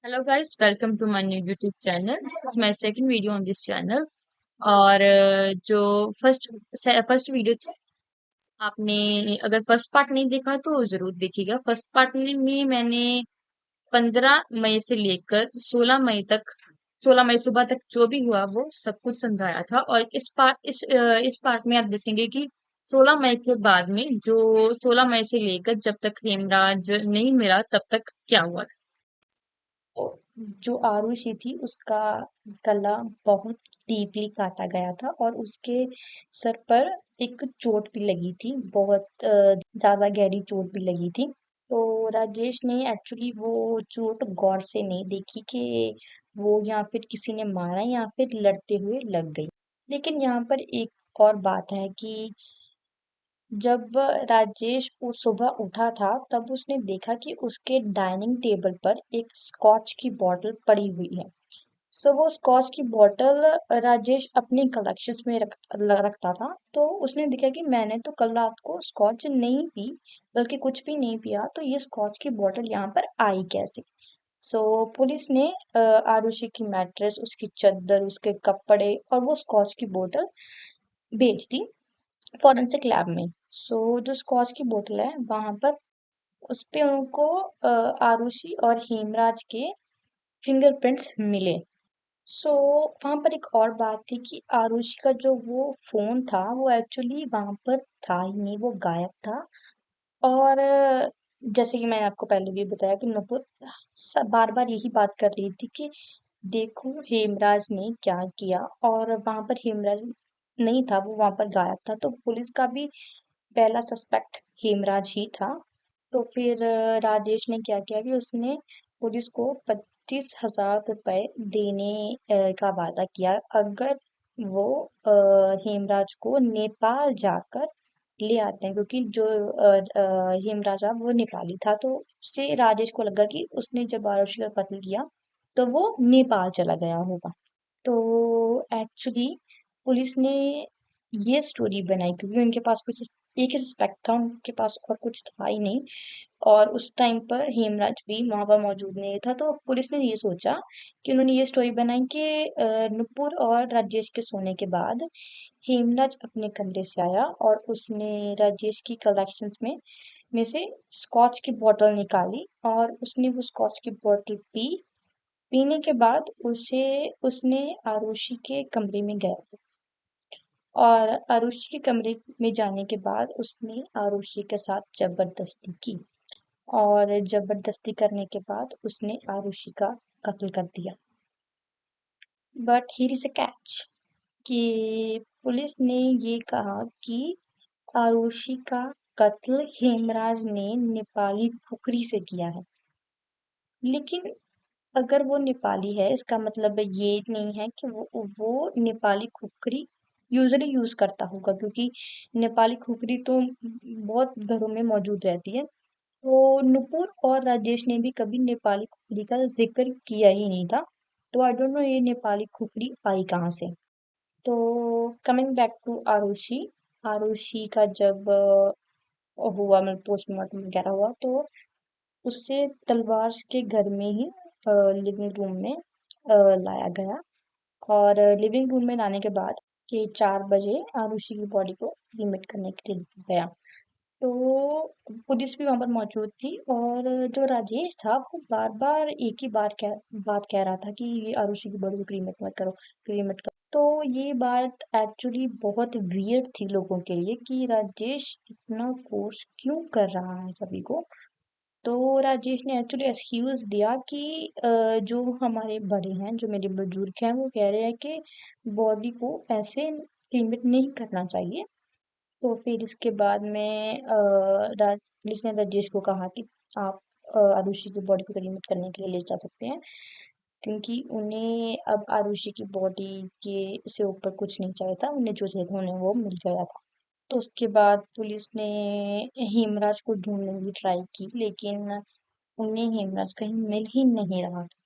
Hello guys, welcome to my new YouTube channel. My second video on this channel. और जो first first video थी, आपने अगर first part नहीं देखा तो जरूर देखिएगा। फर्स्ट पार्ट में मैंने 15 मई से लेकर 16 मई तक, 16 मई सुबह तक जो भी हुआ वो सब कुछ समझाया था। और इस पार्ट में आप देखेंगे कि 16 मई के बाद में, जो 16 मई से लेकर जब तक हेमराज नहीं मिला तब तक क्या हुआ था। जो आरुषि थी उसका गला बहुत डीपली काटा गया था और उसके सर पर एक चोट भी लगी थी, बहुत ज्यादा गहरी चोट भी लगी थी। तो राजेश ने एक्चुअली वो चोट गौर से नहीं देखी कि वो या फिर किसी ने मारा या फिर लड़ते हुए लग गई। लेकिन यहाँ पर एक और बात है कि जब राजेश सुबह उठा था तब उसने देखा कि उसके डाइनिंग टेबल पर एक स्कॉच की बोतल पड़ी हुई है। सो वो स्कॉच की बोतल राजेश अपने कलेक्शंस में रखता था। तो उसने देखा कि मैंने तो कल रात को स्कॉच नहीं पी, बल्कि कुछ भी नहीं पिया, तो ये स्कॉच की बोतल यहाँ पर आई कैसे। सो पुलिस ने आरुषि की मैट्रेस, उसकी चादर, उसके कपड़े और वो स्कॉच की बोतल भेज दी फॉरेंसिक लैब में। सो जो स्कॉच की बोतल है वहां पर उस पे उनको आरुषि और हेमराज के फिंगरप्रिंट्स मिले। सो वहां पर एक और बात थी कि आरुषि का जो वो फोन था वो एक्चुअली वहां पर था ही नहीं, वो गायब था। और जैसे कि मैंने आपको पहले भी बताया कि नुपुर बार बार यही बात कर रही थी कि देखो हेमराज ने क्या किया, और वहां पर हेमराज नहीं था, वो वहां पर गायब था। तो पुलिस का भी पहला सस्पेक्ट हेमराज ही था। तो फिर राजेश ने क्या किया कि उसने पुलिस को 25,000 रुपए देने का वादा किया अगर वो हेमराज को नेपाल जाकर ले आते हैं, क्योंकि जो हेमराज था वो नेपाली था। तो उससे राजेश को लगा कि उसने जब आरुषि का कत्ल किया तो वो नेपाल चला गया होगा। तो एक्चुअली पुलिस ने ये स्टोरी बनाई क्योंकि उनके पास एक ही सस्पेक्ट था, उनके पास और कुछ था ही नहीं। और उस टाइम पर हेमराज भी वहां पर मौजूद नहीं था। तो पुलिस ने ये सोचा कि उन्होंने ये स्टोरी बनाई कि नुपुर और राजेश के सोने के बाद हेमराज अपने कमरे से आया और उसने राजेश की कलेक्शंस में से स्कॉच की बोतल निकाली और उसने वो स्कॉच की बोतल पीने के बाद उसे उसने आरुषि के कमरे में गया और आरुषि के कमरे में जाने के बाद उसने आरुषि के साथ जबरदस्ती की। और जबरदस्ती करने के बाद उसने आरुषि का कत्ल कर दिया। But here is a catch कि पुलिस ने ये कहा कि आरुषि का कत्ल हेमराज ने नेपाली फुकरी से किया है। लेकिन अगर वो नेपाली है इसका मतलब ये नहीं है कि वो नेपाली खुकरी यूजली यूज करता होगा, क्योंकि नेपाली खुकरी तो बहुत घरों में मौजूद रहती है। तो नुपुर और राजेश ने भी कभी नेपाली खुकरी का जिक्र किया ही नहीं था। तो आई डोंट नो ये नेपाली खुकरी आई कहाँ से। तो coming back to Arushi, Arushi का जब हुआ, मतलब पोस्टमार्टम वगैरह हुआ, तो उसे तलवार के घर में ही लिविंग रूम में लाया गया। और लिविंग रूम में लाने के बाद कि 4 बजे आरुषि की बॉडी को क्रीमेट करने के लिए गया। तो पुलिस भी वहां पर मौजूद थी और जो राजेश था वो बार बार एक ही बात कह रहा था कि ये आरुषि की बॉडी को क्रीमेट मत करो, क्रीमेट करो। तो ये बात एक्चुअली बहुत वियर्ड थी लोगों के लिए कि राजेश इतना फोर्स क्यों कर रहा है सभी को। तो राजेश ने एक्चुअली एक्सक्यूज दिया कि जो हमारे बड़े हैं, जो मेरे बुजुर्ग हैं, वो कह रहे हैं कि बॉडी को ऐसे क्रीमेट नहीं करना चाहिए। तो फिर इसके बाद में पुलिस ने राजेश को कहा कि आप आरुषि की बॉडी को क्रीमेट करने के लिए ले जा सकते हैं, क्योंकि उन्हें अब आरुषि की बॉडी के से ऊपर कुछ नहीं चाहिए था, उन्हें जो चाहिए था उन्हें वो मिल गया था। तो उसके बाद पुलिस ने हेमराज को ढूंढने की ट्राई की, लेकिन उन्हें हेमराज कहीं मिल ही नहीं रहा था।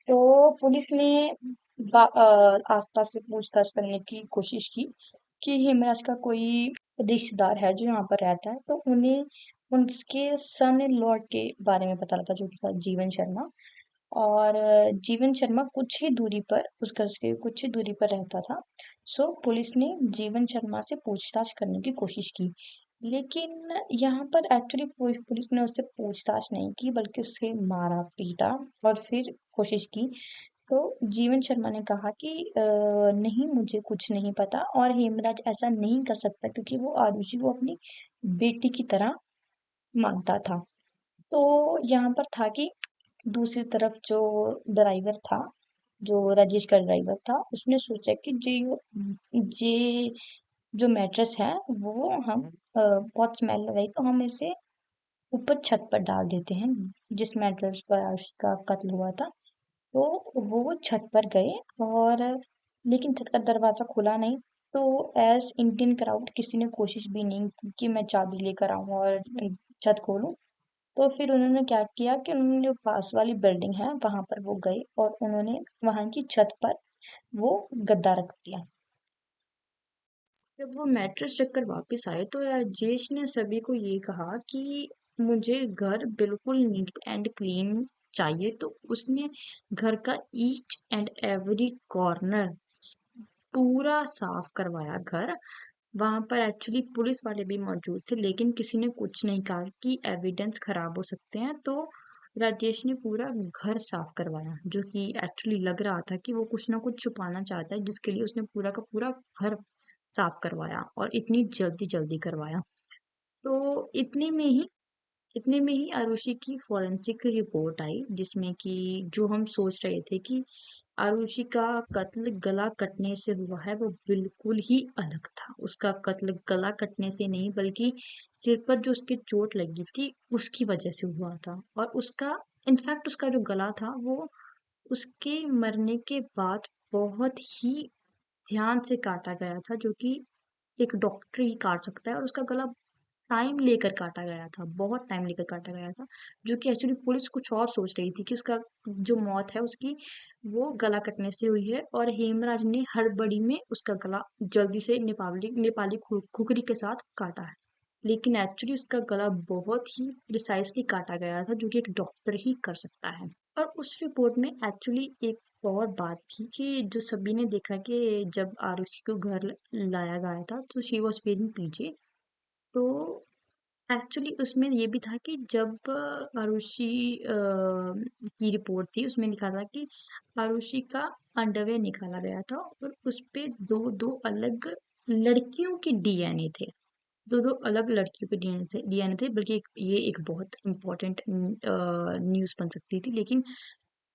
तो पुलिस ने आसपास से पूछताछ करने की कोशिश की कि हेमराज का कोई रिश्तेदार है जो यहाँ पर रहता है। तो उन्हें उसके सन इन लॉ के बारे में पता लगा, जो कि था जीवन शर्मा। और जीवन शर्मा कुछ ही दूरी पर उस घर से कुछ ही दूरी पर रहता था। सो पुलिस ने जीवन शर्मा से पूछताछ करने की कोशिश की, लेकिन यहाँ पर एक्चुअली पुलिस ने उससे पूछताछ नहीं की बल्कि उससे मारा पीटा और फिर कोशिश की। तो जीवन शर्मा ने कहा कि नहीं, मुझे कुछ नहीं पता और हेमराज ऐसा नहीं कर सकता क्योंकि वो आरुषि को अपनी बेटी की तरह मानता था। तो यहाँ पर था कि दूसरी तरफ जो ड्राइवर था, जो राजेश का ड्राइवर था, उसने सोचा कि जे जो मैट्रेस है वो हम बहुत स्मेल आ रही तो हम इसे ऊपर छत पर डाल देते हैं, जिस मैट्रेस पर आरुषि का कत्ल हुआ था। तो वो छत पर गए और लेकिन छत का दरवाजा खुला नहीं। तो एज इंडियन क्राउड किसी ने कोशिश भी नहीं की कि मैं चाबी लेकर आऊं और छत खोलूं। तो फिर उन्होंने क्या किया कि उन्होंने जो पास वाली बिल्डिंग है वहां पर वो गए और उन्होंने वहां की छत पर वो गद्दा रख दिया। जब वो मैट्रेस रखकर वापस आए तो राजेश ने सभी को ये कहा कि मुझे घर बिल्कुल नीट एंड क्लीन चाहिए। तो उसने घर का ईच एंड एवरी कॉर्नर पूरा साफ करवाया घर। वहां पर एक्चुअली पुलिस वाले भी मौजूद थे, लेकिन किसी ने कुछ नहीं कहा कि एविडेंस खराब हो सकते हैं। तो राजेश ने पूरा घर साफ करवाया, जो कि एक्चुअली लग रहा था कि वो कुछ ना कुछ छुपाना चाहता है, जिसके लिए उसने पूरा का पूरा घर साफ करवाया और इतनी जल्दी जल्दी करवाया। तो इतने में ही आरुषि की फॉरेंसिक रिपोर्ट आई, जिसमें कि जो हम सोच रहे थे कि आरुषि का कत्ल गला कटने से हुआ है, वो बिल्कुल ही अलग था। उसका कत्ल गला कटने से नहीं बल्कि सिर पर जो उसके चोट लगी थी उसकी वजह से हुआ था। और उसका इनफैक्ट उसका जो गला था वो उसके मरने के बाद बहुत ही ध्यान से काटा गया था, जो कि एक डॉक्टर ही काट सकता है। और उसका गला टाइम लेकर काटा गया था, बहुत टाइम लेकर काटा गया था, जो कि एक्चुअली पुलिस कुछ और सोच रही थी कि उसका जो मौत है उसकी वो गला कटने से हुई है और हेमराज ने हड़बड़ी में उसका गला जल्दी से नेपाली नेपाली खुकरी के साथ काटा है। लेकिन एक्चुअली उसका गला बहुत ही प्रिसाइसली काटा गया था, जो कि एक डॉक्टर ही कर सकता है। और उस रिपोर्ट में एक्चुअली एक और बात थी कि जो सभी ने देखा कि जब आरुषि को घर लाया गया था तो शी वॉज वेरिंग पीछे। तो एक्चुअली उसमें ये भी था कि जब आरुषि की रिपोर्ट थी उसमें लिखा था कि आरुषि का अंडरवेयर निकाला गया था और उस पे दो दो अलग लड़कियों के डीएनए थे। दो दो अलग लड़कियों के डीएनए थे, बल्कि ये एक बहुत इम्पोर्टेंट न्यूज़ बन सकती थी। लेकिन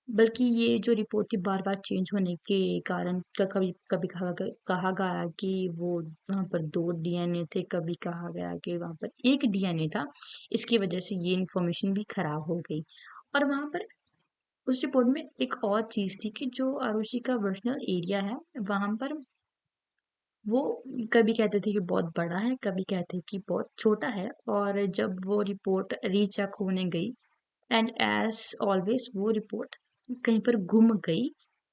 बल्कि ये जो रिपोर्ट थी बार-बार चेंज होने के कारण कभी कभी कहा गया कि वो वहाँ पर 2 डीएनए थे, कभी कहा गया कि वहाँ पर 1 डीएनए था। इसकी वजह से ये इन्फॉर्मेशन भी खराब हो गई। और वहाँ पर उस रिपोर्ट में एक और चीज़ थी कि जो आरुषि का वर्सनल एरिया है, वहाँ पर वो कभी कहते थे कि बहुत बड़ा है, कभी कहते कि बहुत छोटा है। और जब वो रिपोर्ट रीचेक होने गई एंड एज ऑलवेज वो रिपोर्ट कहीं पर गुम गई।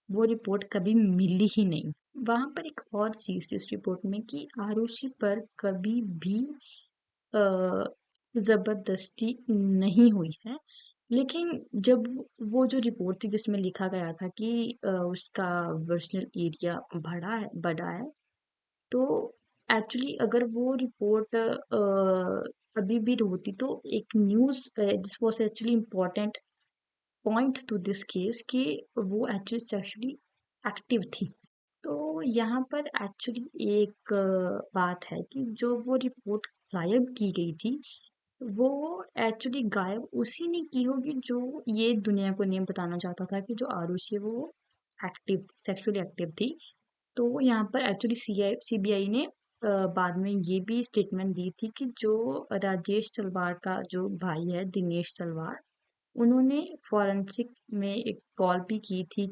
वो रिपोर्ट कभी मिली ही नहीं। वहां पर एक और चीज थी इस रिपोर्ट में कि आरुषि पर कभी भी अ, जबरदस्ती नहीं हुई है। लेकिन जब वो जो रिपोर्ट थी जिसमें लिखा गया था कि उसका वर्सनल एरिया बड़ा है, तो एक्चुअली अगर वो रिपोर्ट अभी भी होती तो एक news this was actually important point two this case कि वो एक्चुअली सेक्सुअली एक्टिव थी। तो यहाँ पर एक्चुअली एक बात है कि जो वो रिपोर्ट गायब की गई थी, वो एक्चुअली गायब उसी ने की होगी जो ये दुनिया को नहीं बताना चाहता था कि जो आरुषि है वो सेक्सुअली एक्टिव थी। तो यहाँ पर एक्चुअली सीबीआई ने बाद में ये भी स्टेटमेंट दी थी कि जो राजेश तलवार का जो भाई है दिनेश तलवार, उन्होंने फॉरेंसिक में एक कॉल भी की थी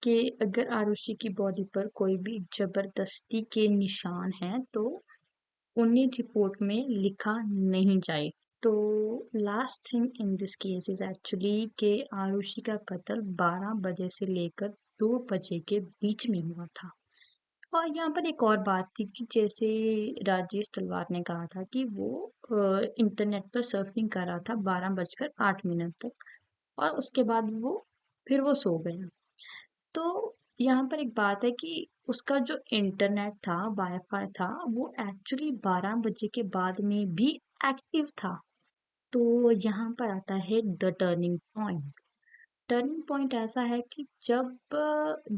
कि अगर आरुषि की बॉडी पर कोई भी जबरदस्ती के निशान हैं तो उन्हें रिपोर्ट में लिखा नहीं जाए। तो last thing in this case is actually कि आरुषि का कत्ल 12 बजे से लेकर 2 बजे के बीच में हुआ था। और यहाँ पर एक और बात थी कि जैसे राजेश तलवार ने कहा था कि वो इंटरनेट पर सर्फिंग कर रहा था 12 बजकर 8 मिनट तक और उसके बाद वो फिर वो सो गया। तो यहाँ पर एक बात है कि उसका जो इंटरनेट था, वाईफाई था, वो एक्चुअली 12 बजे के बाद में भी एक्टिव था। तो यहाँ पर आता है the turning point. Turning point ऐसा है कि जब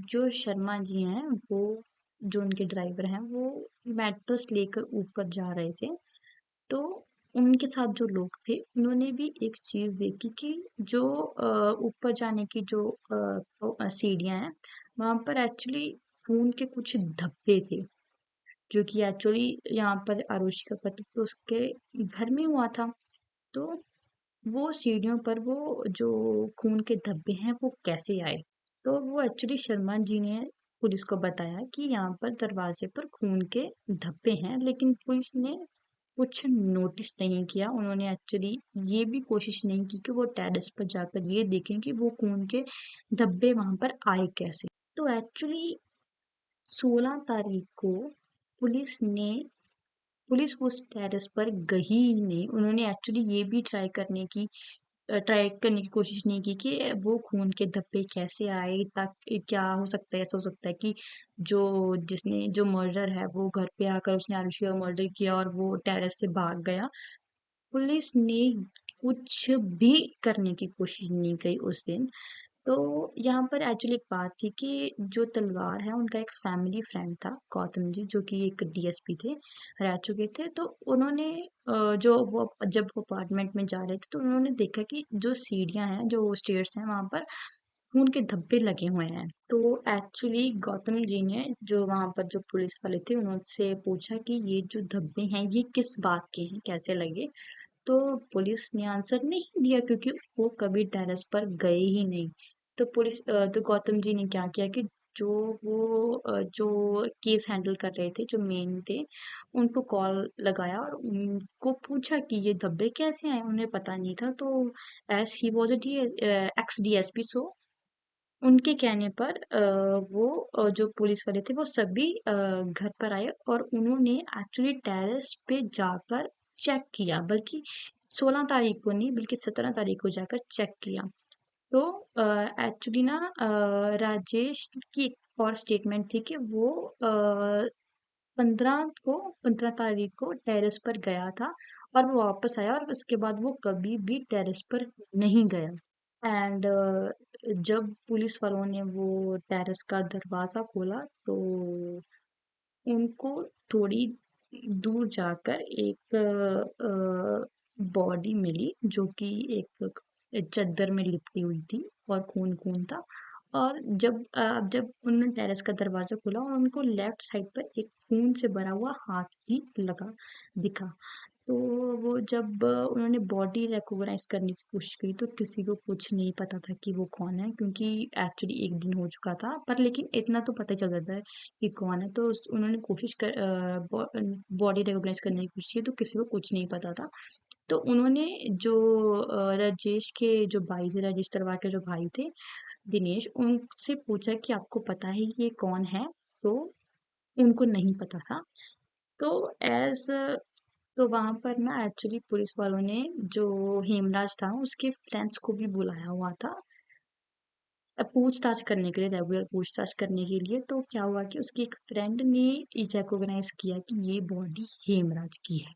जो शर्मा जी हैं, वो जो उनके ड्राइवर हैं, वो मैट्रेस लेकर ऊपर जा रहे थे। तो उनके साथ जो लोग थे, उन्होंने भी एक चीज़ देखी कि जो ऊपर जाने की जो सीढ़ियाँ हैं, वहाँ पर एक्चुअली खून के कुछ धब्बे थे, जो कि एक्चुअली यहाँ पर आरुषि का कत्ल तो उसके घर में हुआ था। तो वो सीढ़ियों पर वो जो खून के धब्बे हैं वो कैसे आए? तो वो एक्चुअली शर्मा जी ने पुलिस को बताया कि यहाँ पर दरवाजे पर खून के धब्बे हैं, लेकिन पुलिस ने कुछ नोटिस नहीं किया। उन्होंने एक्चुअली ये भी कोशिश नहीं की कि वो टेरेस पर जाकर ये देखें कि वो खून के धब्बे वहां पर आए कैसे। तो एक्चुअली 16 तारीख को पुलिस ने पुलिस उस टेरेस पर गई ही नहीं। उन्होंने एक्चुअली ये भी ट्राई करने की कोशिश नहीं की कि वो खून के धब्बे कैसे आए, ताकि क्या हो सकता है, ऐसा हो सकता है कि जो मर्डर है वो घर पे आकर उसने आरुषि का मर्डर किया और वो टेरेस से भाग गया। पुलिस ने कुछ भी करने की कोशिश नहीं की उस दिन। तो यहाँ पर एक्चुअली एक बात थी कि जो तलवार है उनका एक फैमिली फ्रेंड था, गौतम जी, जो कि एक डीएसपी थे, रह चुके थे। तो उन्होंने जब वो अपार्टमेंट में जा रहे थे तो उन्होंने देखा कि जो सीढ़ियाँ हैं, जो स्टेयर्स हैं, वहाँ पर खून के धब्बे लगे हुए हैं। तो एक्चुअली गौतम जी ने जो वहाँ पर जो पुलिस वाले थे उनसे पूछा कि ये जो धब्बे हैं ये किस बात के हैं, कैसे लगे? तो पुलिस ने आंसर नहीं दिया, क्योंकि वो कभी टेरेस पर गए ही नहीं। तो गौतम जी ने क्या किया कि जो केस हैंडल कर रहे थे, जो मेन थे, उनको कॉल लगाया और उनको पूछा कि ये धब्बे कैसे आए, उन्हें पता नहीं था। तो as he was ex DSP, so उनके कहने पर जो पुलिस वाले थे वो सभी घर पर आए और उन्होंने एक्चुअली टेरेस पे जाकर चेक किया, बल्कि 16 तारीख को नहीं बल्कि 17 तारीख को जाकर चेक किया। तो एक्चुअली ना राजेश की एक और स्टेटमेंट थी कि वो 15 तारीख को टेरेस पर गया था और वो वापस आया और उसके बाद वो कभी भी टेरेस पर नहीं गया। एंड जब पुलिस वालों ने वो टेरेस का दरवाज़ा खोला तो उनको थोड़ी दूर जाकर एक बॉडी मिली, जो कि एक चद्दर में लिपटी हुई थी और खून-खून था। और जब उन्होंने टेरेस का दरवाज़ा खोला और उनको लेफ्ट साइड पर एक खून से भरा हुआ हाथ भी दिखा। तो वो जब उन्होंने बॉडी रिकॉग्नाइज करने की कोशिश की तो किसी को कुछ नहीं पता था कि वो कौन है, क्योंकि एक्चुअली एक दिन हो चुका था। पर लेकिन इतना तो पता चल जाता है कि कौन है। तो उन्होंने बॉडी रिकॉग्नाइज करने की कोशिश की तो किसी को कुछ नहीं पता था। तो उन्होंने जो राजेश के जो भाई थे, राजेश तलवार के जो भाई थे, दिनेश, उनसे पूछा कि आपको पता है ये कौन है? तो उनको नहीं पता था। तो एज तो वहां पर ना एक्चुअली पुलिस वालों ने जो हेमराज था उसके फ्रेंड्स को भी बुलाया हुआ था पूछताछ करने के लिए, रेगुलर पूछताछ करने के लिए। तो क्या हुआ कि उसकी एक फ्रेंड ने रिकॉग्नाइज किया कि ये बॉडी हेमराज की है।